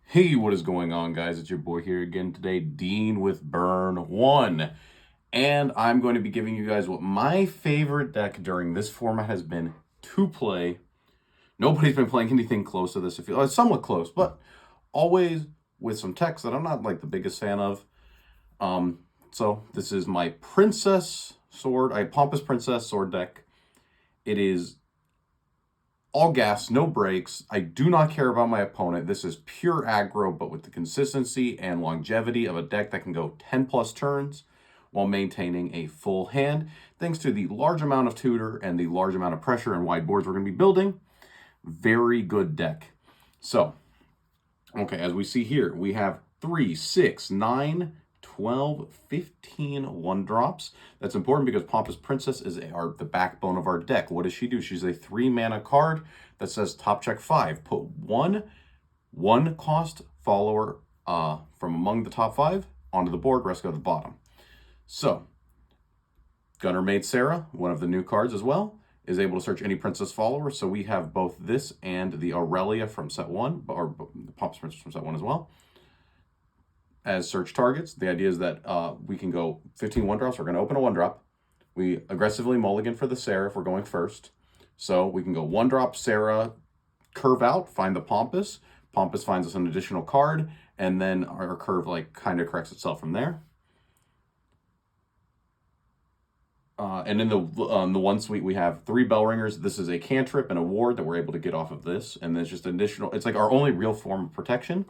Hey, what is going on, guys? It's your boy here again today, Dean with Burn 1. And I'm going to be giving you guys what my favorite deck during this format has been to play. Nobody's been playing anything close to this. It's somewhat close, but always with some text that I'm not like the biggest fan of. So this is my Pompous Princess sword deck. It is all gas, no brakes. I do not care about my opponent. This is pure aggro, but with the consistency and longevity of a deck that can go 10 plus turns while maintaining a full hand. Thanks to the large amount of tutor and the large amount of pressure and wide boards we're going to be building. Very good deck. So, okay, as we see here, we have 3, 6, 9, 12, 15 1-drops. That's important because Pompous Princess is the backbone of our deck. What does she do? She's a 3-mana card that says top check 5. Put one cost follower from among the top 5 onto the board, rest go to the bottom. So, Gunner Maid Sarah, one of the new cards as well, is able to search any princess follower. So we have both this and the Aurelia from set 1, or the Pompous Princess from set 1 as well, as search targets. The idea is that we can go 15 1-drops. We're going to open a 1-drop. We aggressively mulligan for the Sarah if we're going first. So we can go 1-drop Sarah, curve out, find the Pompous. Pompous finds us an additional card, and then our curve kind of corrects itself from there. And in the one suite, we have 3 bell ringers. This is a cantrip and a ward that we're able to get off of this. And there's just additional, it's like our only real form of protection.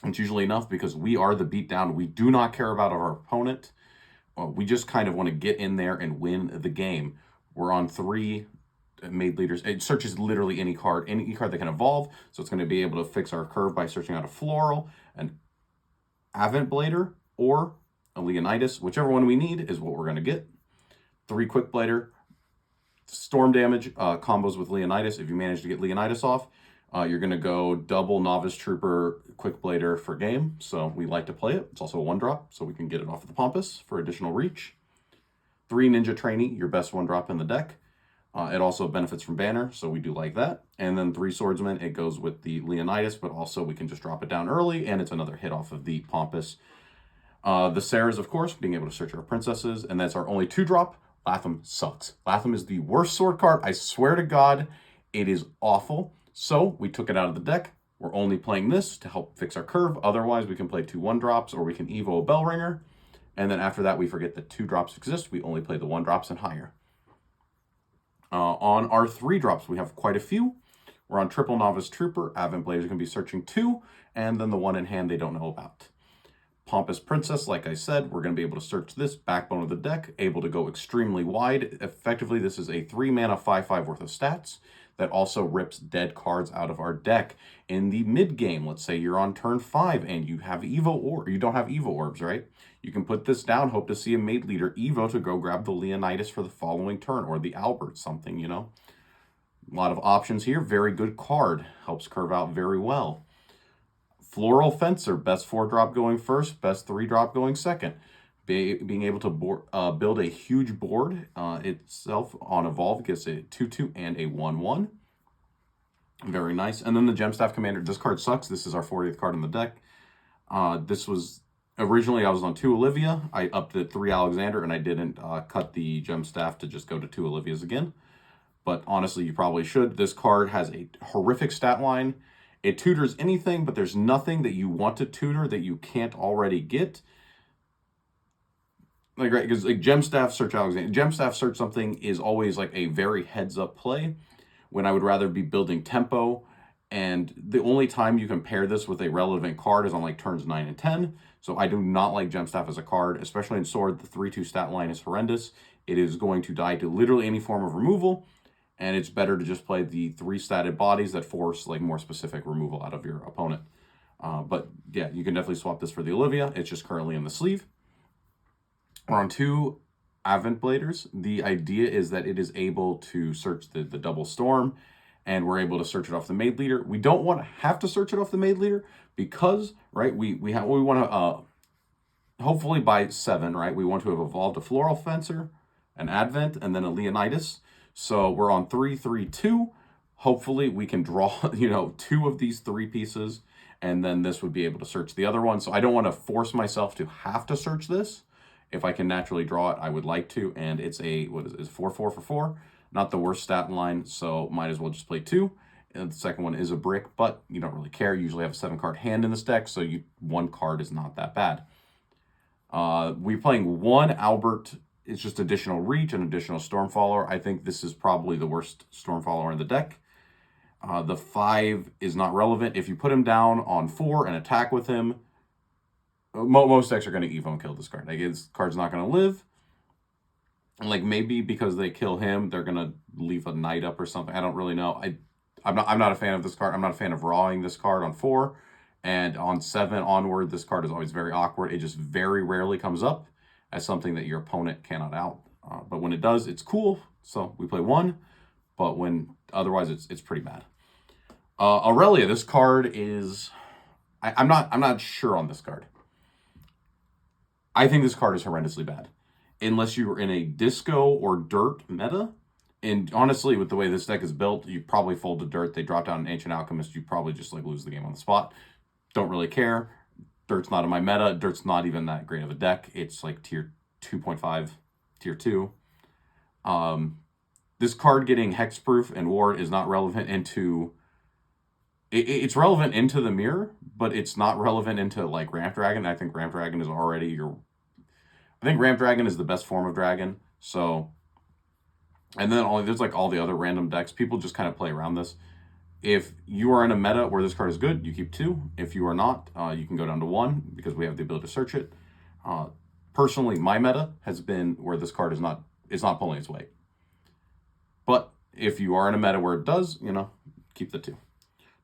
It's usually enough because we are the beatdown. We do not care about our opponent. We just kind of want to get in there and win the game. We're on 3 made leaders. It searches literally any card that can evolve. So it's going to be able to fix our curve by searching out a Floral, an Avant Blader, or a Leonidas. Whichever one we need is what we're going to get. 3 Quick Blader, storm damage combos with Leonidas. If you manage to get Leonidas off, you're going to go double Novice Trooper Quick Blader for game. So we like to play it. It's also a 1-drop, so we can get it off of the Pompous for additional reach. 3 Ninja Trainee, your best 1-drop in the deck. It also benefits from Banner, so we do like that. And then 3 Swordsman, it goes with the Leonidas, but also we can just drop it down early, and it's another hit off of the Pompous. The Sarahs, of course, being able to search our princesses, and that's our only 2-drop. Latham sucks. Latham is the worst sword card. I swear to God, it is awful. So we took it out of the deck. We're only playing this to help fix our curve. Otherwise, we can play 2 1-drops, or we can Evo a Bell Ringer. And then after that, we forget that 2-drops exist. We only play the 1-drops and higher. On our 3-drops, we have quite a few. We're on triple Novice Trooper. Avant Bladers are going to be searching 2, and then the one in hand they don't know about. Pompous Princess, like I said, we're going to be able to search this, backbone of the deck, able to go extremely wide. Effectively, this is a 3-mana 5/5 worth of stats that also rips dead cards out of our deck. In the mid-game, let's say you're on turn 5 and you have Evo or you don't have Evo orbs, right? You can put this down, hope to see a made leader Evo to go grab the Leonidas for the following turn, or the Albert, something, you know. A lot of options here. Very good card. Helps curve out very well. Floral Fencer, best 4-drop going first, best 3-drop going second. Being able to build a huge board itself on Evolve gives a 2/2 and a 1/1. Very nice. And then the Gemstaff Commander. This card sucks. This is our 40th card in the deck. This was originally I was on 2 Olivia. I upped it 3 Alexander, and I didn't cut the Gemstaff to just go to 2 Olivias again. But honestly, you probably should. This card has a horrific stat line. It tutors anything, but there's nothing that you want to tutor that you can't already get. Like, right, because like Gemstaff search Alexander, Gemstaff search something is always like a very heads-up play, when I would rather be building tempo. And the only time you can pair this with a relevant card is on like turns 9 and 10. So I do not like Gemstaff as a card, especially in Sword. The 3/2 stat line is horrendous. It is going to die to literally any form of removal. And it's better to just play the 3 statted bodies that force like more specific removal out of your opponent. But yeah, you can definitely swap this for the Olivia. It's just currently in the sleeve. We're on 2 Avant Bladers. The idea is that it is able to search the double storm, and we're able to search it off the made leader. We don't want to have to search it off the made leader because, right, we want to hopefully by 7, right, we want to have evolved a Floral Fencer, an Advent, and then a Leonidas. So we're on 3/3/2. Hopefully we can draw, 2 of these 3 pieces, and then this would be able to search the other one. So I don't want to force myself to have to search this. If I can naturally draw it, I would like to, and it's a, what is it, 4/4 for 4. Not the worst stat line, so might as well just play 2. And the second one is a brick, but you don't really care. You usually have a 7-card hand in this deck, so 1 card is not that bad. We're playing 1 Albert. It's just additional reach and additional Stormfaller. I think this is probably the worst Stormfaller in the deck. The 5 is not relevant. If you put him down on 4 and attack with him, most decks are going to Evo and kill this card. Like, this card's not going to live. Like, maybe because they kill him, they're going to leave a knight up or something. I don't really know. I'm not a fan of this card. I'm not a fan of rawing this card on 4. And on 7 onward, this card is always very awkward. It just very rarely comes up as something that your opponent cannot out. But when it does, it's cool. So we play 1. But when otherwise, it's pretty bad. Aurelia, this card is... I'm not sure on this card. I think this card is horrendously bad. Unless you're in a disco or dirt meta. And honestly, with the way this deck is built, you probably fold to dirt. They drop down an Ancient Alchemist. You probably just like lose the game on the spot. Don't really care. Dirt's not in my meta. Dirt's not even that great of a deck. It's like tier 2.5, tier 2. This card getting hexproof and ward is not relevant into... It's relevant into the mirror, but it's not relevant into like Ramp Dragon. I think Ramp Dragon is already your... I think Ramp Dragon is the best form of dragon. So, and then there's like all the other random decks. People just kind of play around this. If you are in a meta where this card is good, you keep 2. If you are not, you can go down to 1 because we have the ability to search it. Personally, my meta has been where this card is not pulling its weight. But if you are in a meta where it does, keep the 2.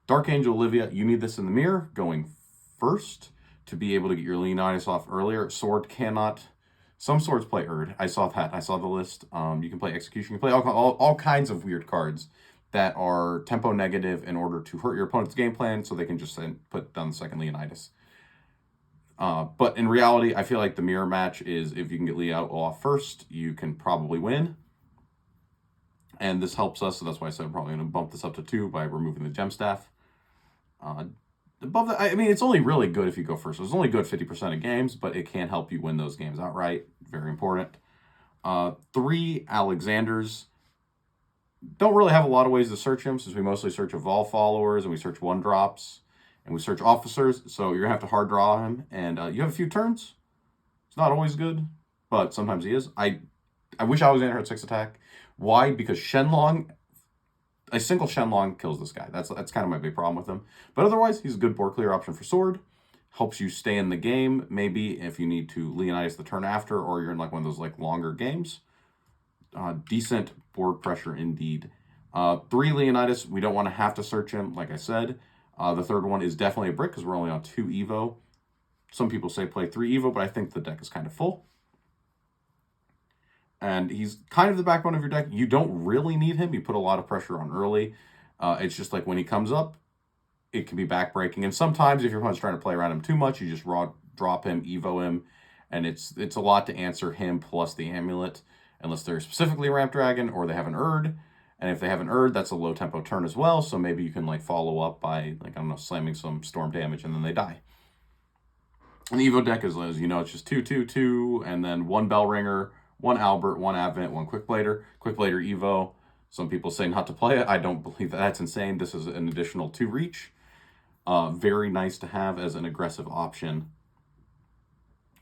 Dark Angel Olivia, you need this in the mirror going first to be able to get your Leonidas off earlier. Sword cannot. Some swords play Erd. I saw that. I saw the list. You can play Execution. You can play all kinds of weird cards that are tempo negative in order to hurt your opponent's game plan so they can just put down the second Leonidas. But in reality, I feel like the mirror match is if you can get Leo off first, you can probably win. And this helps us, so that's why I said I'm probably going to bump this up to 2 by removing the Gem Staff. Above that, I mean, it's only really good if you go first. It's only good 50% of games, but it can help you win those games outright. Very important. 3 Alexanders. Don't really have a lot of ways to search him since we mostly search Evolve followers and we search 1-drops and we search officers. So you're going to have to hard draw him. And you have a few turns. It's not always good, but sometimes he is. I wish Alexander had 6 attack. Why? Because Shenlong... A single Shenlong kills this guy. That's kind of my big problem with him. But otherwise, he's a good board clear option for Sword. Helps you stay in the game, maybe if you need to Leonidas the turn after, or you're in like one of those like longer games. Decent board pressure indeed. 3 Leonidas, we don't want to have to search him, like I said. The third one is definitely a brick because we're only on 2 Evo. Some people say play 3 Evo, but I think the deck is kind of full. And he's kind of the backbone of your deck. You don't really need him. You put a lot of pressure on early. It's just like when he comes up, it can be backbreaking. And sometimes if your opponent's trying to play around him too much, you just drop him, Evo him. And it's a lot to answer him plus the amulet. Unless they're specifically Ramp Dragon or they have an Erd. And if they have an Erd, that's a low tempo turn as well. So maybe you can like follow up by, like, I don't know, slamming some storm damage and then they die. And the Evo deck is, as you know, it's just 2, 2, 2, and then 1 Bell Ringer, 1 Albert, 1 Advent, 1 Quickblader. Quickblader Evo. Some people say not to play it. I don't believe that. That's insane. This is an additional 2 reach. Very nice to have as an aggressive option.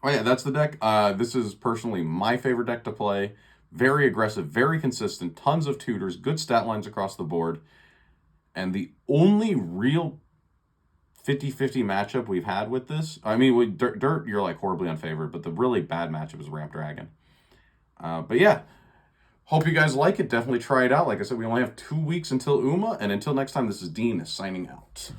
Oh yeah, that's the deck. This is personally my favorite deck to play. Very aggressive, very consistent, tons of tutors, good stat lines across the board. And the only real 50-50 matchup we've had with this, I mean, with Dirt, you're like horribly unfavored, but the really bad matchup is Ramp Dragon. But yeah, hope you guys like it. Definitely try it out. Like I said, we only have 2 weeks until UMA, and until next time, this is Dean signing out.